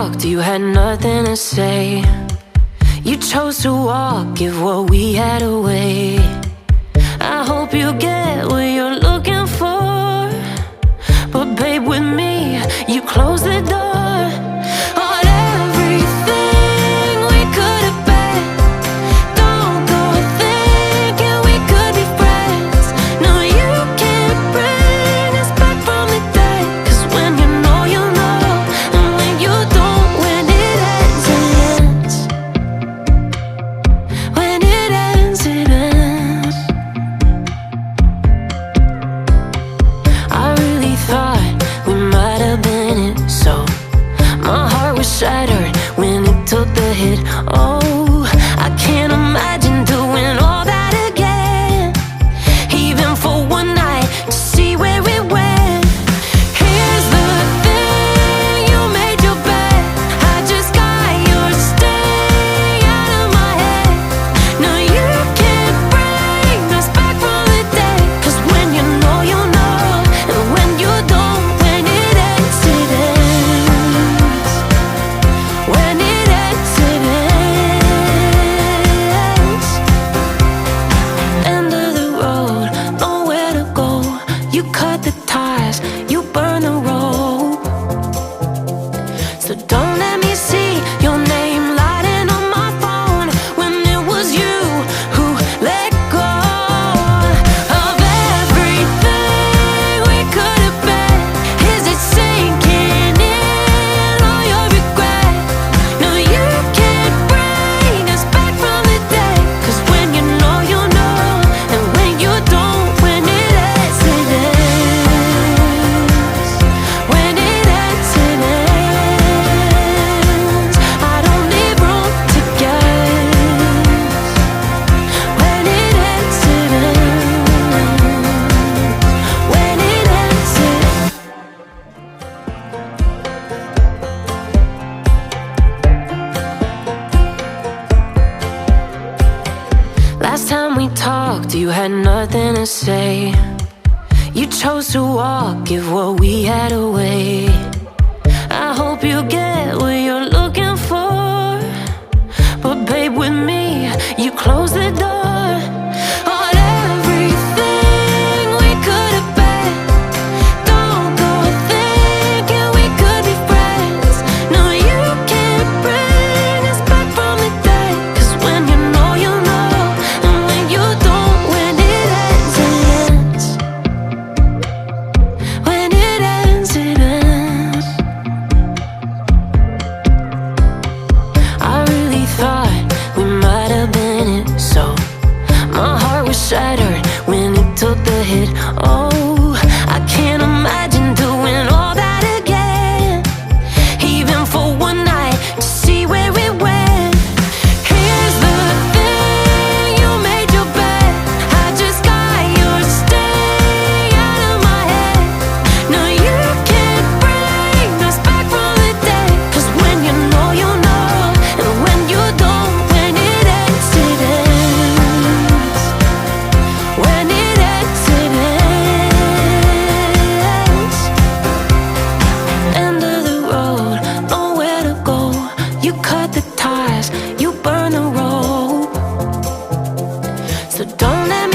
talked, you had nothing to say. You chose to walk, give what we had away. I hope you get what you're looking for, but babe, with me, you close the door on everything we could have been. Don't go thinking we could be friends. No, you can't bring us back from the dead. 'Cause when you know, you know, and when you don't, when it ends, it ends. When it ends, it ends. I really thought we might have been it, so my heart was shattered when it took the hit. Oh, I can't imagine doing all that again, even for one night to see where it went. Here's the thing, you made your bed, I just got your stay out of my head. No, you can't bring us back from the dead. 'Cause when you know, you know, and when you don't, when it ends, it ends. When it ends, it ends. End of the road, nowhere to go. You cut the ties, you burn the rope. So don't let me see your name lighting on my phone when it was you who let go of everything we could have been. Is it sinking in all your regret? No, you can't bring us back from the dead. 'Cause when you know, you know, and when you don't, when it ends, it ends. When it ends, it ends. I don't leave room to guess. When it ends, it ends. When it ends, it Last time we talked, you had nothing to say. You chose to walk, give what we had away. I hope you get what you're looking for, but babe, with me, you close the door on everything we could have been. Don't go thinking we could be friends. No, you can't bring us back from the dead. 'Cause when you know, you know, and when you don't, when it ends, it ends. When it ends, it ends. I really thought we might have been it, so my heart was shattered when it took the hit. Oh, I can't imagine doing all that again, even for one night to see where it went. Here's the thing, you made your bed, I just got your stay out of my head. No, you can't bring us back from the dead. 'Cause when you know, you know, and when you don't, when it ends, it ends. When it ends, it ends. End of the road, nowhere to go. You cut the ties, you burn the rope. So don't let